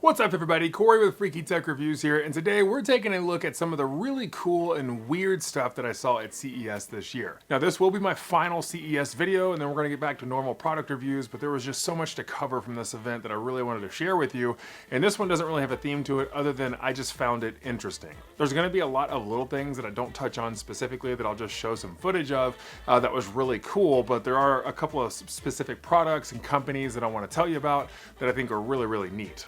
What's up everybody, Corey with Freaky Tech Reviews here, and today we're taking a look at some of the really cool and weird stuff that I saw at CES this year. Now this will be my final CES video, and then we're going to get back to normal product reviews, but there was just so much to cover from this event that I really wanted to share with you, and this one doesn't really have a theme to it other than I just found it interesting. There's going to be a lot of little things that I don't touch on specifically that I'll just show some footage of that was really cool, but there are a couple of specific products and companies that I want to tell you about that I think are really neat.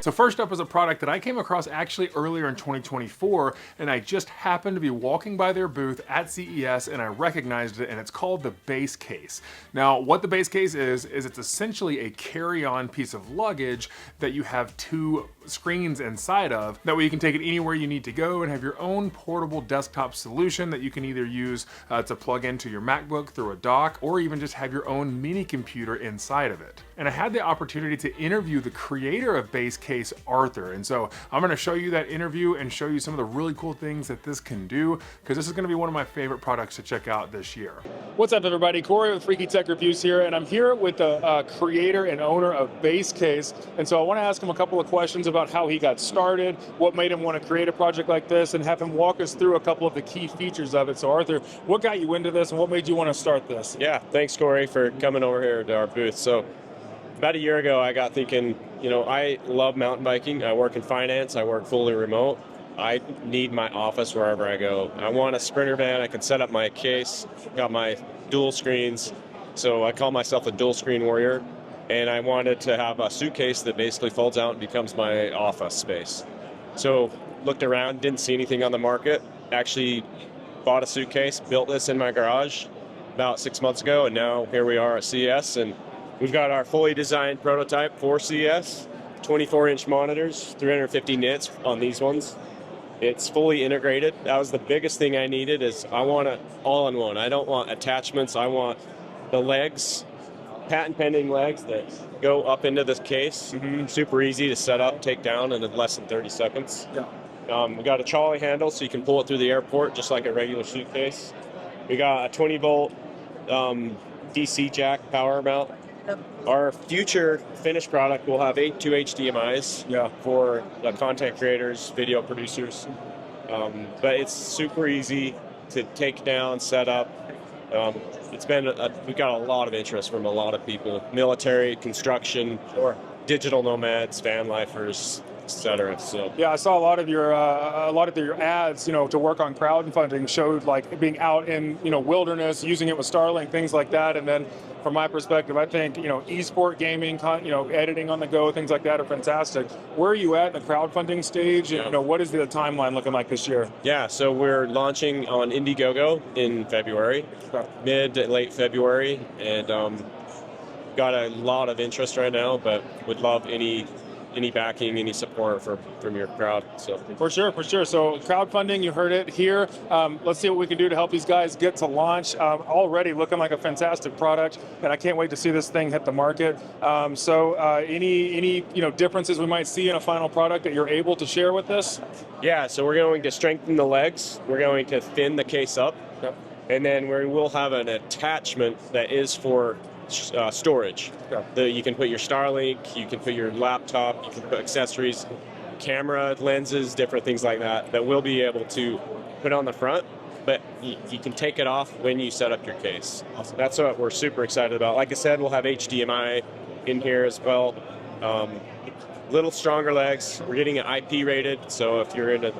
So first up is a product that I came across actually earlier in 2024, and I just happened to be walking by their booth at CES and I recognized it, and it's called the base case. Now what the base case is it's essentially a carry-on piece of luggage that you have two screens inside of. That way you can take it anywhere you need to go and have your own portable desktop solution that you can either use to plug into your MacBook through a dock, or even just have your own mini computer inside of it. And I had the opportunity to interview the creator of Base Case, Arthur, and so I'm going to show you that interview and show you some of the really cool things that this can do, because this is going to be one of my favorite products to check out this year. What's up everybody, Corey with Freaky Tech Reviews here, and I'm here with the creator and owner of Base Case, and so I want to ask him a couple of questions about how he got started, what made him want to create a project like this, and have him walk us through a couple of the key features of it. So Arthur, what got you into this and what made you want to start this? Yeah, thanks Corey for coming over here to our booth. So about a year ago I got thinking, I love mountain biking. I work in finance, I work fully remote. I need my office wherever I go. I want a sprinter van, I can set up my case, got my dual screens. So I call myself a dual screen warrior. And I wanted to have a suitcase that basically folds out and becomes my office space. So looked around, didn't see anything on the market. Actually bought a suitcase, built this in my garage about 6 months ago, and now here we are at CES, and we've got our fully designed prototype for CES, 24-inch monitors, 350 nits on these ones. It's fully integrated. That was the biggest thing I needed, is I want it all-in-one. I don't want attachments. I want the legs, patent-pending legs that go up into this case. Super easy to set up, take down in less than 30 seconds. Yeah. We got a trolley handle so you can pull it through the airport just like a regular suitcase. We got a 20-volt DC jack power mount. Our future finished product will have two HDMIs for the content creators, video producers. But it's super easy to take down, set up. We've got a lot of interest from a lot of people, military, construction, digital nomads, van lifers, etc. So yeah, I saw a lot of your ads, to work on crowdfunding showed like being out in wilderness, using it with Starlink, things like that. And then from my perspective, I think esport gaming, editing on the go, things like that are fantastic. Where are you at in the crowdfunding stage? And what is the timeline looking like this year? Yeah, so we're launching on Indiegogo in February, mid to late February, and got a lot of interest right now, but would love any backing, any support from your crowd. So for sure. So crowdfunding, you heard it here. Let's see what we can do to help these guys get to launch. Already looking like a fantastic product, and I can't wait to see this thing hit the market. Any differences we might see in a final product that you're able to share with this? Yeah, so we're going to strengthen the legs. We're going to thin the case up, and then we will have an attachment that is for storage. You can put your Starlink, you can put your laptop, you can put accessories, camera, lenses, different things like that we'll be able to put on the front, but you can take it off when you set up your case. Awesome. That's what we're super excited about. Like I said, we'll have HDMI in here as well. Little stronger legs. We're getting it IP rated, so if you're into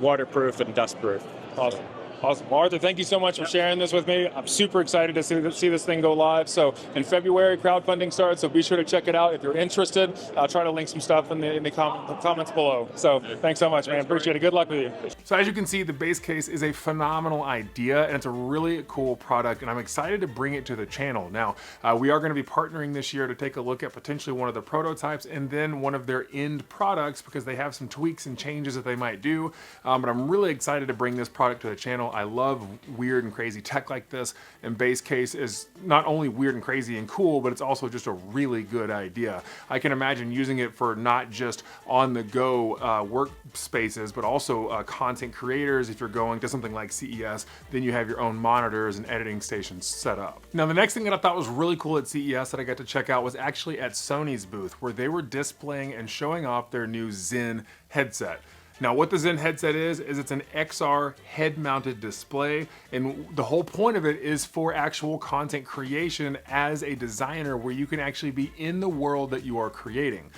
waterproof and dustproof. Awesome. Awesome. Well, Arthur, thank you so much for sharing this with me. I'm super excited to see this thing go live. So in February, crowdfunding starts, so be sure to check it out if you're interested. I'll try to link some stuff in the comments below. So thanks so much, man. Appreciate it. Good luck with you. So as you can see, the base case is a phenomenal idea, and it's a really cool product, and I'm excited to bring it to the channel. Now, we are going to be partnering this year to take a look at potentially one of the prototypes and then one of their end products, because they have some tweaks and changes that they might do. But I'm really excited to bring this product to the channel. channel. I love weird and crazy tech like this, and Base Case is not only weird and crazy and cool, but it's also just a really good idea. I can imagine using it for not just on-the-go workspaces, but also content creators. If you're going to something like CES, then you have your own monitors and editing stations set up. Now, the next thing that I thought was really cool at CES that I got to check out was actually at Sony's booth, where they were displaying and showing off their new Xyn headset. Now, what the Xyn headset is it's an XR head-mounted display, and the whole point of it is for actual content creation as a designer, where you can actually be in the world that you are creating.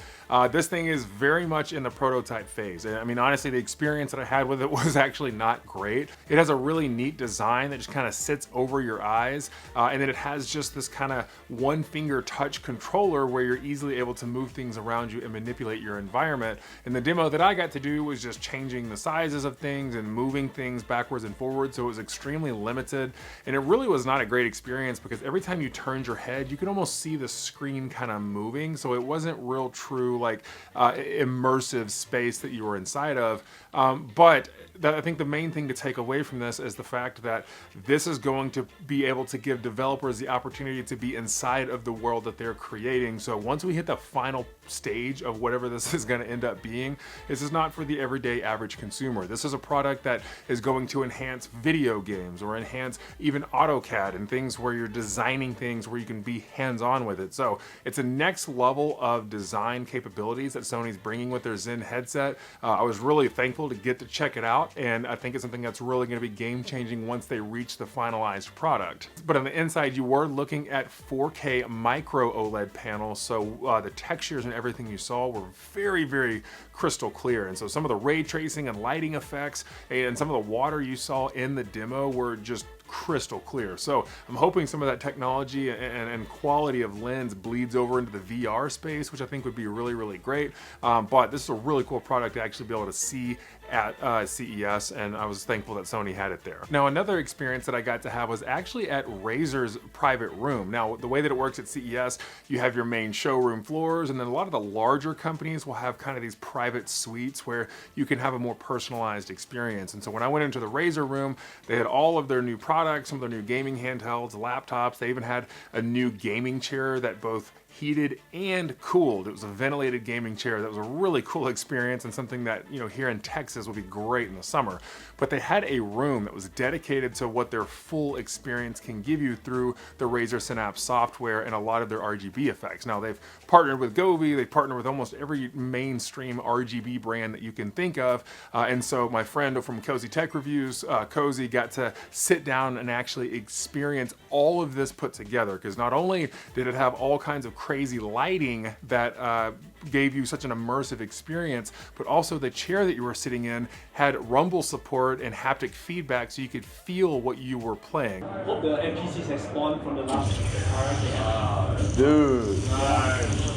This thing is very much in the prototype phase. I mean, honestly, the experience that I had with it was actually not great. It has a really neat design that just kind of sits over your eyes, and then it has just this kind of one-finger touch controller where you're easily able to move things around you and manipulate your environment. And the demo that I got to do was just changing the sizes of things and moving things backwards and forwards, so it was extremely limited. And it really was not a great experience because every time you turned your head, you could almost see the screen kind of moving, so it wasn't real true like immersive space that you were inside of. But I think the main thing to take away from this is the fact that this is going to be able to give developers the opportunity to be inside of the world that they're creating. So once we hit the final stage of whatever this is going to end up being, this is not for the everyday average consumer. This is a product that is going to enhance video games or enhance even AutoCAD and things where you're designing things where you can be hands-on with it. So it's a next level of design capabilities that Sony's bringing with their Xyn headset. I was really thankful to get to check it out, and I think it's something that's really going to be game-changing once they reach the finalized product. But on the inside, you were looking at 4K micro OLED panels, so the textures and everything you saw were very, very crystal clear. And so some of the ray tracing and lighting effects and some of the water you saw in the demo were just crystal clear. So I'm hoping some of that technology and quality of lens bleeds over into the VR space, which I think would be really, really great. But this is a really cool product to actually be able to see at CES, and I was thankful that Sony had it there. Now, another experience that I got to have was actually at Razer's private room. Now, the way that it works at CES, you have your main showroom floors, and then a lot of the larger companies will have kind of these private suites where you can have a more personalized experience. And so when I went into the Razer room, they had all of their new products, some of their new gaming handhelds, laptops. They even had a new gaming chair that both heated and cooled. It was a ventilated gaming chair. That was a really cool experience and something that, you know, here in Texas would be great in the summer. But they had a room that was dedicated to what their full experience can give you through the Razer Synapse software and a lot of their RGB effects. Now, they've partnered with Glovo, they've partnered with almost every mainstream RGB brand that you can think of. And so my friend from Cozy Tech Reviews, Cozy, got to sit down and actually experience all of this put together, because not only did it have all kinds of crazy lighting that gave you such an immersive experience, but also the chair that you were sitting in had rumble support and haptic feedback, so you could feel what you were playing. Hope the NPCs have spawned from the last RF. Dude. Nice.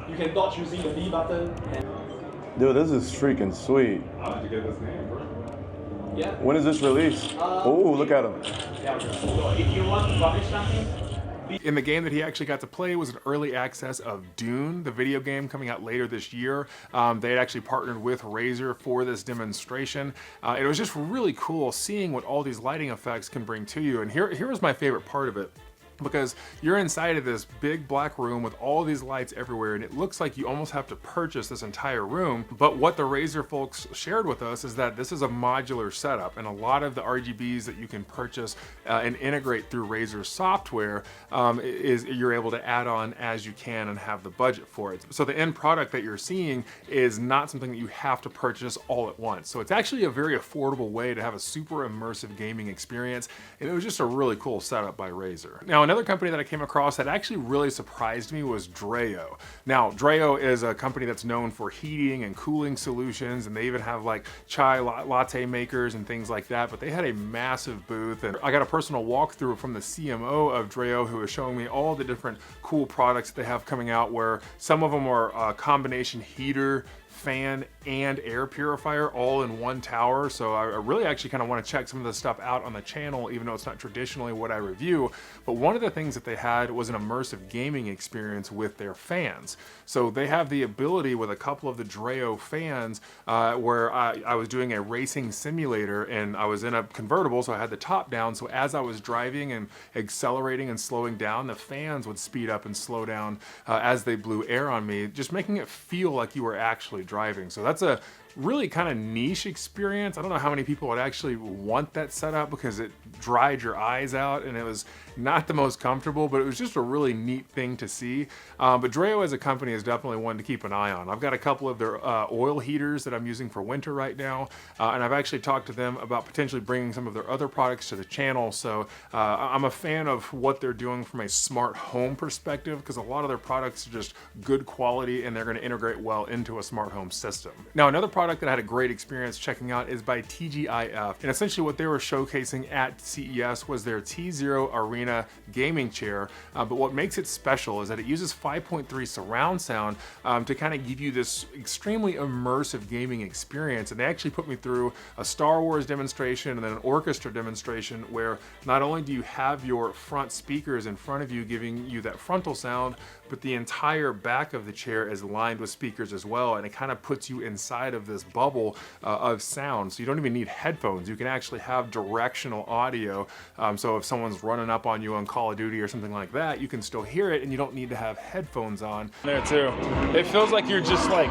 You can dodge using the B button. Dude, this is freaking sweet. How did you get this name, bro? Yeah. When is this released? Oh, look at him. Yeah. So if you want to publish something, in the game that he actually got to play was an early access of Dune, the video game coming out later this year. They had actually partnered with Razer for this demonstration. It was just really cool seeing what all these lighting effects can bring to you. And here was my favorite part of it, because you're inside of this big black room with all these lights everywhere, and it looks like you almost have to purchase this entire room. But what the Razer folks shared with us is that this is a modular setup, and a lot of the RGBs that you can purchase and integrate through Razer software is you're able to add on as you can and have the budget for it. So the end product that you're seeing is not something that you have to purchase all at once. So it's actually a very affordable way to have a super immersive gaming experience, and it was just a really cool setup by Razer. Now, another company that I came across that actually really surprised me was Dreo. Now, Dreo is a company that's known for heating and cooling solutions, and they even have like chai latte makers and things like that, but they had a massive booth, and I got a personal walkthrough from the CMO of Dreo, who was showing me all the different cool products that they have coming out, where some of them are combination heater fan and air purifier all in one tower. So I really actually kind of want to check some of this stuff out on the channel, even though it's not traditionally what I review. But one of the things that they had was an immersive gaming experience with their fans. So they have the ability with a couple of the Dreo fans where I was doing a racing simulator, and I was in a convertible, so I had the top down. So as I was driving and accelerating and slowing down, the fans would speed up and slow down as they blew air on me, just making it feel like you were actually driving. So that's a really kind of niche experience. I don't know how many people would actually want that setup because it dried your eyes out and it was not the most comfortable, but it was just a really neat thing to see. But Dreo as a company is definitely one to keep an eye on. I've got a couple of their oil heaters that I'm using for winter right now, and I've actually talked to them about potentially bringing some of their other products to the channel. So I'm a fan of what they're doing from a smart home perspective, because a lot of their products are just good quality and they're going to integrate well into a smart home system. Now, another product that I had a great experience checking out is by TGIF, and essentially what they were showcasing at CES was their T0 Aurena gaming chair. But what makes it special is that it uses 5.3 surround sound to kind of give you this extremely immersive gaming experience. And they actually put me through a Star Wars demonstration and then an orchestra demonstration where not only do you have your front speakers in front of you giving you that frontal sound, but the entire back of the chair is lined with speakers as well, and it kind of puts you inside of this bubble of sound. So you don't even need headphones. You can actually have directional audio. So if someone's running up on you on Call of Duty or something like that, you can still hear it and you don't need to have headphones on. There too. It feels like you're just like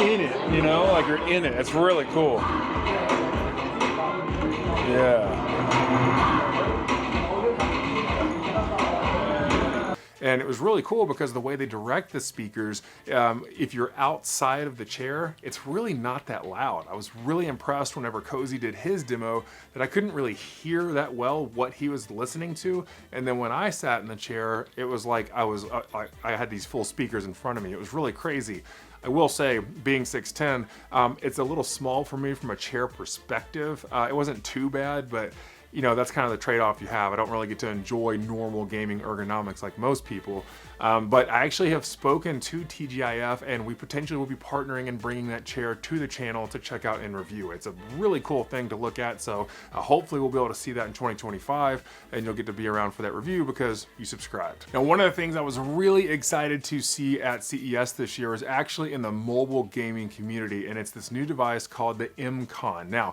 in it, you know, like you're in it. It's really cool. Yeah. And it was really cool because the way they direct the speakers, if you're outside of the chair, it's really not that loud. I was really impressed whenever Cozy did his demo that I couldn't really hear that well what he was listening to. And then when I sat in the chair, it was like I had these full speakers in front of me. It was really crazy. I will say, being 6'10", it's a little small for me from a chair perspective. It wasn't too bad, but you know, that's kind of the trade-off you have. I don't really get to enjoy normal gaming ergonomics like most people. But I actually have spoken to TGIF, and we potentially will be partnering and bringing that chair to the channel to check out and review. It's a really cool thing to look at, so hopefully we'll be able to see that in 2025, and you'll get to be around for that review because you subscribed. Now, one of the things I was really excited to see at CES this year is actually in the mobile gaming community, and it's this new device called the Mcon. Now,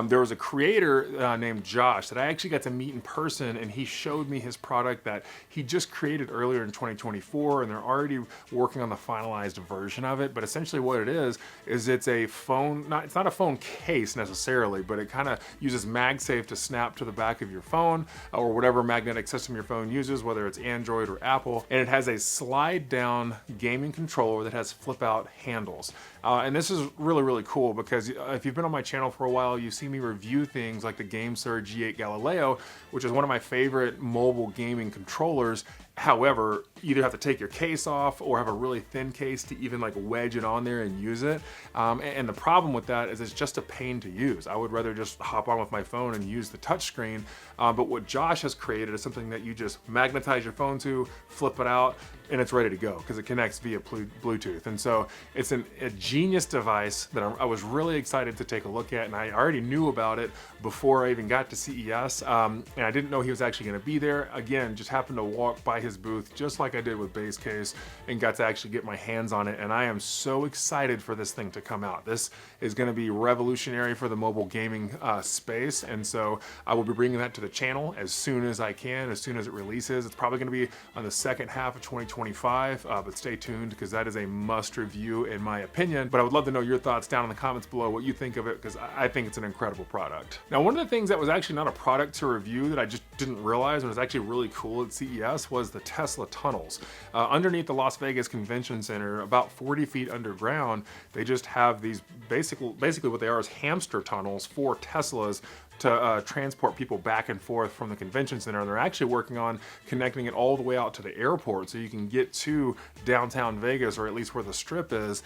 there was a creator named Josh that I actually got to meet in person, and he showed me his product that he just created earlier in 2024, and they're already working on the finalized version of it. But essentially what it is it's a phone, it's not a phone case necessarily, but it kind of uses MagSafe to snap to the back of your phone or whatever magnetic system your phone uses, whether it's Android or Apple. And it has a slide down gaming controller that has flip out handles. And this is really, really cool because if you've been on my channel for a while, you've seen me review things like the GameSir G8 Galileo, which is one of my favorite mobile gaming controllers. However, you either have to take your case off or have a really thin case to even like wedge it on there and use it. And the problem with that is it's just a pain to use. I would rather just hop on with my phone and use the touchscreen. But what Josh has created is something that you just magnetize your phone to, flip it out, and it's ready to go because it connects via Bluetooth. And so it's a genius device that I was really excited to take a look at, and I already knew about it before I even got to CES, and I didn't know he was actually going to be there. Again, just happened to walk by his booth just like I did with Base Case and got to actually get my hands on it, and I am so excited for this thing to come out. This is going to be revolutionary for the mobile gaming space, and so I will be bringing that to the channel as soon as I can, as soon as it releases. It's probably going to be on the second half of 2025, but stay tuned because that is a must review in my opinion. But I would love to know your thoughts down in the comments below, what you think of it, because I think it's an incredible product. Now, one of the things that was actually not a product to review that I just didn't realize was actually really cool at CES was the Tesla tunnels. Underneath the Las Vegas Convention Center, about 40 feet underground, they just have these basically what they are is hamster tunnels for Teslas to transport people back and forth from the convention center, and they're actually working on connecting it all the way out to the airport so you can get to downtown Vegas, or at least where the strip is,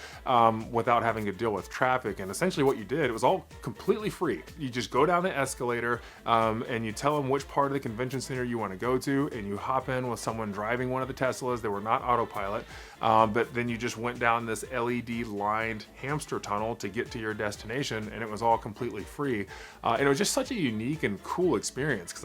without having to deal with traffic. And essentially what you did, it was all completely free. You just go down the escalator and you tell them which part of the convention center you want to go to, and you hop in with someone driving one of the Teslas. They were not autopilot, but then you just went down this LED lined hamster tunnel to get to your destination, and it was all completely free. And it was just such a unique and cool experience, because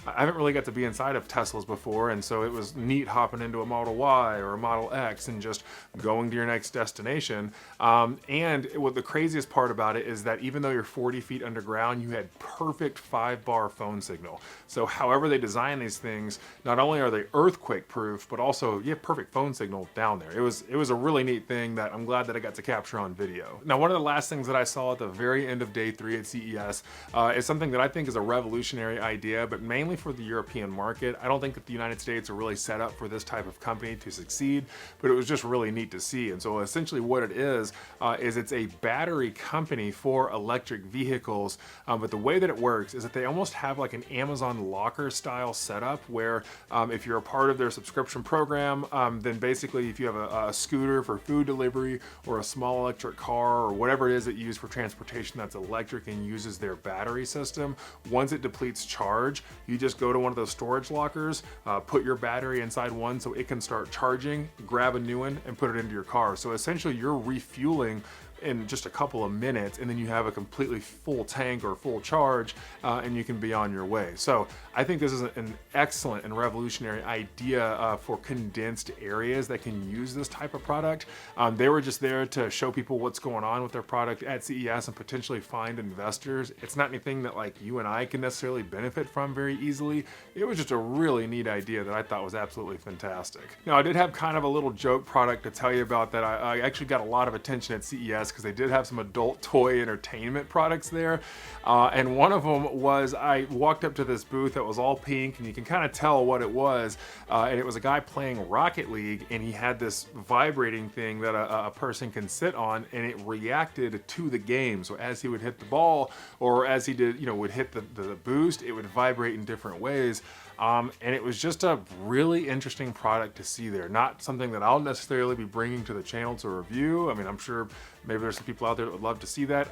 I haven't really got to be inside of Teslas before, and so it was neat hopping into a Model Y or a Model X and just going to your next destination. And what the craziest part about it is that even though you're 40 feet underground, you had perfect 5-bar phone signal. So however they design these things, not only are they earthquake proof, but also you have perfect phone signal down there. It was a really neat thing that I'm glad that I got to capture on video. Now, one of the last things that I saw at the very end of day 3 at CES is something that I think is a revolutionary idea, but mainly for the European market. I don't think that the United States are really set up for this type of company to succeed, but it was just really neat to see. And so essentially what it is it's a battery company for electric vehicles, but the way that it works is that they almost have like an Amazon locker style setup where if you're a part of their subscription program, then basically if you have a scooter for food delivery or a small electric car or whatever it is that you use for transportation that's electric and uses their battery system, once it depletes charge, you just go to one of those storage lockers, put your battery inside one so it can start charging, grab a new one and put it into your car. So essentially you're refueling in just a couple of minutes, and then you have a completely full tank or full charge, and you can be on your way. So I think this is an excellent and revolutionary idea for condensed areas that can use this type of product. They were just there to show people what's going on with their product at CES and potentially find investors. It's not anything that like you and I can necessarily benefit from very easily. It was just a really neat idea that I thought was absolutely fantastic. Now, I did have kind of a little joke product to tell you about that I actually got a lot of attention at CES, because they did have some adult toy entertainment products there. And one of them was, I walked up to this booth that was all pink, and you can kind of tell what it was. And it was a guy playing Rocket League, and he had this vibrating thing that a person can sit on, and it reacted to the game. So as he would hit the ball, or as he did, would hit the boost, it would vibrate in different ways. And it was just a really interesting product to see there. Not something that I'll necessarily be bringing to the channel to review. I mean, I'm sure maybe there's some people out there that would love to see that.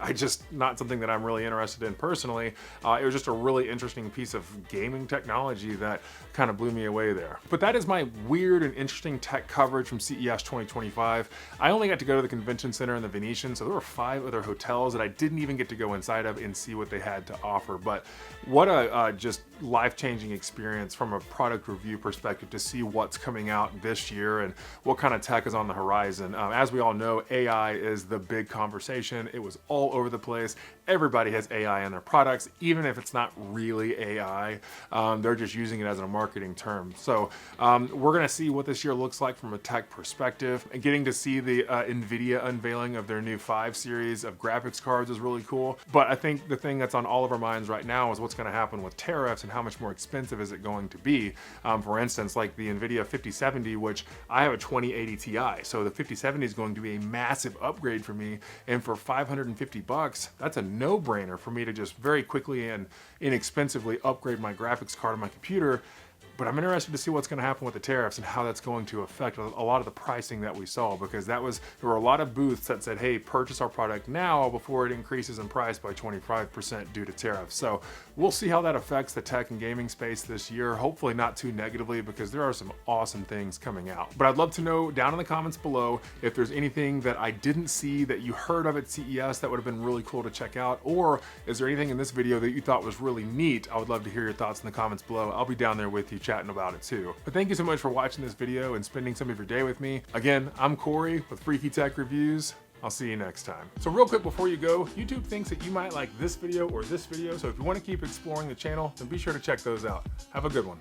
Not something that I'm really interested in personally. It was just a really interesting piece of gaming technology that kind of blew me away there. But that is my weird and interesting tech coverage from CES 2025. I only got to go to the convention center in the Venetian, so there were 5 other hotels that I didn't even get to go inside of and see what they had to offer. But what a just life-changing experience from a product review perspective to see what's coming out this year and what kind of tech is on the horizon. As we all know, AI is the big conversation. It was all over the place. Everybody has AI in their products, even if it's not really AI. They're just using it as a marketing term. So we're gonna see what this year looks like from a tech perspective. And getting to see the NVIDIA unveiling of their new 5 series of graphics cards is really cool. But I think the thing that's on all of our minds right now is what's gonna happen with tariffs and how much more expensive is it going to be. For instance, like the NVIDIA 5070, which I have a 2080 Ti. So the 5070 is going to be a massive upgrade for me. And for $550, that's a no-brainer for me to just very quickly and inexpensively upgrade my graphics card on my computer. But I'm interested to see what's going to happen with the tariffs and how that's going to affect a lot of the pricing that we saw, because there were a lot of booths that said, hey, purchase our product now before it increases in price by 25% due to tariffs. So we'll see how that affects the tech and gaming space this year. Hopefully not too negatively, because there are some awesome things coming out. But I'd love to know down in the comments below if there's anything that I didn't see that you heard of at CES that would have been really cool to check out, or is there anything in this video that you thought was really neat? I would love to hear your thoughts in the comments below. I'll be down there with you chatting about it too. But thank you so much for watching this video and spending some of your day with me. Again, I'm Corey with Freaky Tech Reviews. I'll see you next time. So real quick before you go, YouTube thinks that you might like this video or this video, so if you want to keep exploring the channel, then be sure to check those out. Have a good one.